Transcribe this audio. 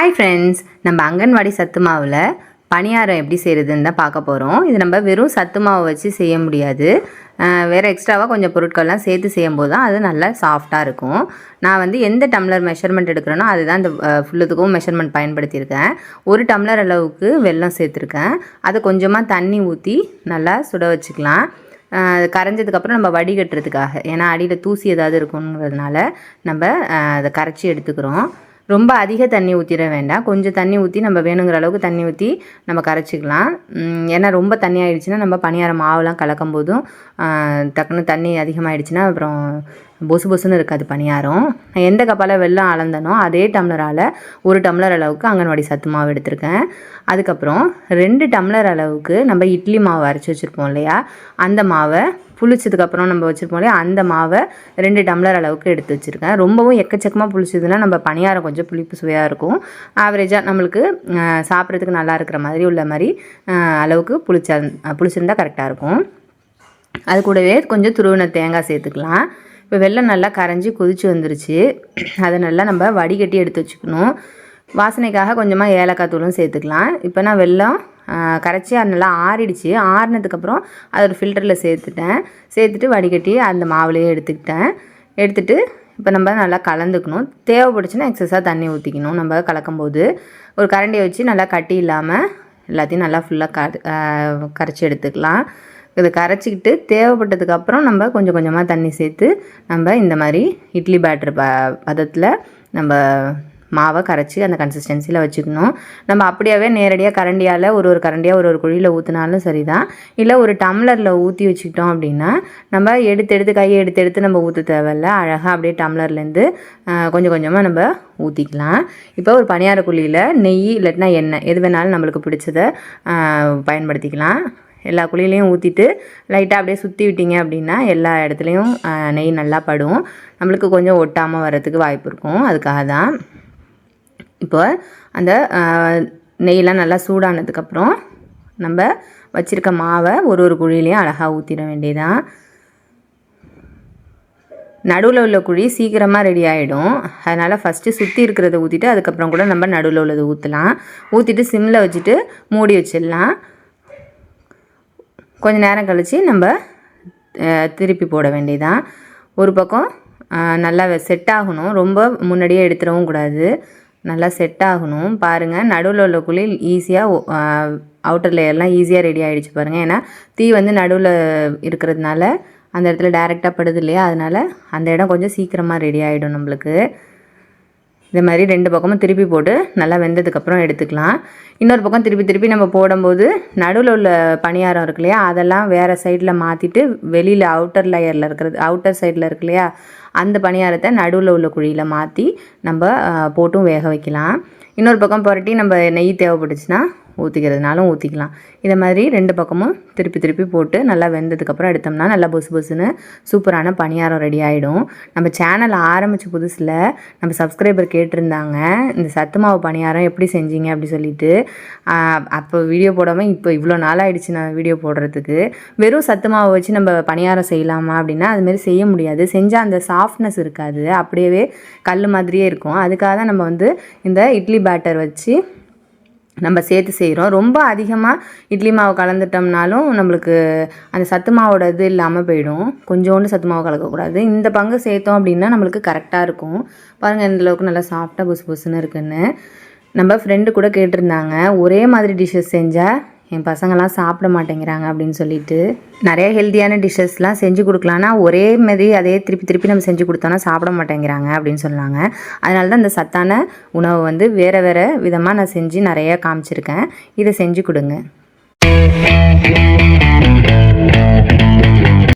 Hi friends, நம்ம அங்கன்வாடி சத்து மாவில் பணியாரம் எப்படி செய்கிறதுன்னு தான் பார்க்க போகிறோம். இது நம்ம வெறும் சத்து மாவை வச்சு செய்ய முடியாது. வேறு எக்ஸ்ட்ராவாக கொஞ்சம் பொருட்கள்லாம் சேர்த்து செய்யும்போது தான் அது நல்லா சாஃப்டாக இருக்கும். நான் வந்து எந்த டம்ளர் மெஷர்மெண்ட் எடுக்கிறேனோ அதுதான் இந்த ஃபுல்லுத்துக்கும் மெஷர்மெண்ட் பயன்படுத்தியிருக்கேன். 1 டம்ளர் அளவுக்கு வெல்லம் சேர்த்துருக்கேன். அதை கொஞ்சமாக தண்ணி ஊற்றி நல்லா சுட வச்சுக்கலாம். கரைஞ்சதுக்கப்புறம் நம்ம வடிகட்டுறதுக்காக, ஏன்னா அடியில் தூசி ஏதாவது இருக்குங்கிறதுனால நம்ம அதை கரைச்சி எடுத்துக்கிறோம். ரொம்ப அதிக தண்ணி ஊற்றிட வேண்டாம். கொஞ்சம் தண்ணி ஊற்றி நம்ம வேணுங்கிற அளவுக்கு தண்ணி ஊற்றி நம்ம கரைச்சிக்கலாம். ஏன்னா ரொம்ப தண்ணி ஆகிடுச்சின்னா நம்ம பணியாரம் மாவுலாம் கலக்கும் போதும் டக்குன்னு தண்ணி அதிகமாகிடுச்சின்னா அப்புறம் பொசு பொசுன்னு இருக்காது பணியாரம். நான் எந்த கப்பால் வெல்லம் அளந்தனோ அதே டம்ளரால் 1 டம்ளர் அளவுக்கு அங்கன்வாடி சத்து மாவு எடுத்திருக்கேன். அதுக்கப்புறம் 2 டம்ளர் அளவுக்கு நம்ம இட்லி மாவு அரைச்சி வச்சுருப்போம் இல்லையா, அந்த மாவை புளிச்சதுக்கப்புறம் நம்ம வச்சுருப்போம் இல்லையா, அந்த மாவை 2 டம்ளர் அளவுக்கு எடுத்து வச்சுருக்கேன். ரொம்பவும் எக்கச்சக்கமாக புளிச்சதுன்னா நம்ம பணியாரம் கொஞ்சம் புளிப்பு சுவையாக இருக்கும். ஆவரேஜாக நம்மளுக்கு சாப்பிட்றதுக்கு நல்லா இருக்கிற மாதிரி உள்ள மாதிரி அளவுக்கு புளிச்சிருந்தால் கரெக்டாக இருக்கும். அது கூடவே கொஞ்சம் துருவின தேங்காய் சேர்த்துக்கலாம். இப்போ வெல்லம் நல்லா கரைஞ்சி கொதிச்சு வந்துருச்சு. அதை நல்லா நம்ம வடிகட்டி எடுத்து வச்சுக்கணும். வாசனைக்காக கொஞ்சமாக ஏலக்காய் தூளும் சேர்த்துக்கலாம். இப்போ நான் வெல்லம் கரைச்சி அது நல்லா ஆறிடுச்சு. ஆறினதுக்கப்புறம் அதை ஒரு ஃபில்டரில் சேர்த்துட்டு வடிகட்டி அந்த மாவுலேயே எடுத்துகிட்டு இப்போ நம்ம நல்லா கலந்துக்கணும். தேவைப்பட்டுச்சுன்னா எக்ஸஸாக தண்ணி ஊற்றிக்கணும். நம்ம கலக்கும்போது ஒரு கரண்டியை வச்சு நல்லா கட்டி இல்லாமல் எல்லாத்தையும் நல்லா ஃபுல்லாக கரைச்சி எடுத்துக்கலாம். இதை கரைச்சிக்கிட்டு தேவைப்பட்டதுக்கப்புறம் நம்ம கொஞ்சம் கொஞ்சமாக தண்ணி சேர்த்து நம்ம இந்த மாதிரி இட்லி பேட்டர் பதத்தில் நம்ம மாவை கரைச்சி அந்த கன்சிஸ்டன்சியில் வச்சுக்கணும். நம்ம அப்படியே நேரடியாக கரண்டியால் ஒரு கரண்டியாக ஒரு குழியில் ஊற்றினாலும் சரி தான். இல்லை ஒரு டம்ளரில் ஊற்றி வச்சுக்கிட்டோம் அப்படின்னா நம்ம கையை எடுத்து நம்ம ஊற்ற தேவையில்ல. அழகாக அப்படியே டம்ளர்லேருந்து கொஞ்சம் கொஞ்சமாக நம்ம ஊற்றிக்கலாம். இப்போ ஒரு பணியார குழியில் நெய் இல்லைன்னா எண்ணெய் எது வேணாலும் நம்மளுக்கு பிடிச்சதை பயன்படுத்திக்கலாம். எல்லா குழியிலையும் ஊற்றிட்டு லைட்டாக அப்படியே சுற்றி விட்டிங்க அப்படின்னா எல்லா இடத்துலையும் நெய் நல்லா படும். நம்மளுக்கு கொஞ்சம் ஒட்டாமல் வர்றதுக்கு வாய்ப்பு இருக்கும். அதுக்காக தான். இப்போ அந்த நெய்யெல்லாம் நல்லா சூடானதுக்கப்புறம் நம்ம வச்சுருக்க மாவை ஒரு குழியிலையும் அழகாக ஊற்றிட வேண்டியதான். நடுவில் உள்ள குழி சீக்கிரமாக ரெடி ஆகிடும். அதனால் ஃபஸ்ட்டு சுற்றி இருக்கிறத ஊற்றிட்டு அதுக்கப்புறம் கூட நம்ம நடுவில் உள்ளதை ஊற்றலாம். ஊற்றிட்டு சிம்மில் வச்சுட்டு மூடி வச்சிடலாம். கொஞ்சம் நேரம் கழித்து நம்ம திருப்பி போட வேண்டியதான். ஒரு பக்கம் நல்லா செட் ஆகணும். ரொம்ப முன்னாடியே எடுத்துடவும் கூடாது. நல்லா செட் ஆகணும். பாருங்கள், நடுவில் உள்ள குழி ஈஸியாக அவுட்டர் லேயர்லாம் ஈஸியாக ரெடி ஆகிடுச்சு பாருங்கள். ஏன்னா தீ வந்து நடுவில் இருக்கிறதுனால அந்த இடத்துல டைரெக்டாக படுது இல்லையா, அதனால் அந்த இடம் கொஞ்சம் சீக்கிரமாக ரெடி ஆகிடும் நம்மளுக்கு. இந்த மாதிரி 2 பக்கமும் திருப்பி போட்டு நல்லா வெந்ததுக்கப்புறம் எடுத்துக்கலாம். இன்னொரு பக்கம் திருப்பி நம்ம போடும்போது நடுவில் உள்ள பணியாரம் இருக்கு இல்லையா, அதெல்லாம் வேறு சைடில் மாற்றிட்டு வெளியில் அவுட்டர் சைடில் இருக்கு இல்லையா, அந்த பணியாரத்தை நடுவில் உள்ள குழியில் மாற்றி நம்ம போட்டும் வேக வைக்கலாம். இன்னொரு பக்கம் புரட்டி நம்ம நெய் தேவைப்பட்டுச்சுன்னா ஊற்றிக்கிறதுனாலும் ஊற்றிக்கலாம். இதை மாதிரி 2 பக்கமும் திருப்பி போட்டு நல்லா வெந்ததுக்கப்புறம் எடுத்தோம்னா நல்லா பொசுன்னு சூப்பரான பணியாரம் ரெடி ஆகிடும். நம்ம சேனல் ஆரம்பித்த புதுசில் நம்ம சப்ஸ்கிரைபர் கேட்டிருந்தாங்க, இந்த சத்து மாவு பணியாரம் எப்படி செஞ்சீங்க அப்படி சொல்லிட்டு. அப்போ வீடியோ போடாமல் இப்போ இவ்வளோ நாள் ஆகிடுச்சு நான் வீடியோ போடுறதுக்கு. வெறும் சத்து மாவை வச்சு நம்ம பணியாரம் செய்யலாமா அப்படின்னா அதுமாரி செய்ய முடியாது. செஞ்சால் அந்த சாஃப்ட்னஸ் இருக்காது, அப்படியே கல் மாதிரியே இருக்கும். அதுக்காக தான் நம்ம வந்து இந்த இட்லி பேட்டர் வச்சு நம்ம சேர்த்து செய்கிறோம். ரொம்ப அதிகமாக இட்லி மாவு கலந்துட்டோம்னாலும் நம்மளுக்கு அந்த சத்து மாவோட இது இல்லாமல் போயிடும். கொஞ்சோண்டு சத்து மாவு கலக்கக்கூடாது. இந்த பங்கு சேர்த்தோம் அப்படின்னா நம்மளுக்கு கரெக்டாக இருக்கும். பாருங்கள், இந்தளவுக்கு நல்லா சாஃப்டாக பொசுன்னு இருக்குன்னு. நம்ம ஃப்ரெண்டு கூட கேட்டிருந்தாங்க, ஒரே மாதிரி டிஷ்ஷஸ் செஞ்சால் என் பசங்கள்லாம் சாப்பிட மாட்டேங்கிறாங்க அப்படின்னு சொல்லிட்டு. நிறைய ஹெல்த்தியான டிஷ்ஷஸ்லாம் செஞ்சு கொடுக்கலான்னா ஒரே மாதிரி அதே திருப்பி நம்ம செஞ்சு கொடுத்தோன்னா சாப்பிட மாட்டேங்கிறாங்க அப்படின்னு சொன்னாங்க. அதனால தான் இந்த சத்தான உணவை வந்து வேறு விதமாக நான் செஞ்சு நிறைய காமிச்சிருக்கேன். இதை செஞ்சு கொடுங்க.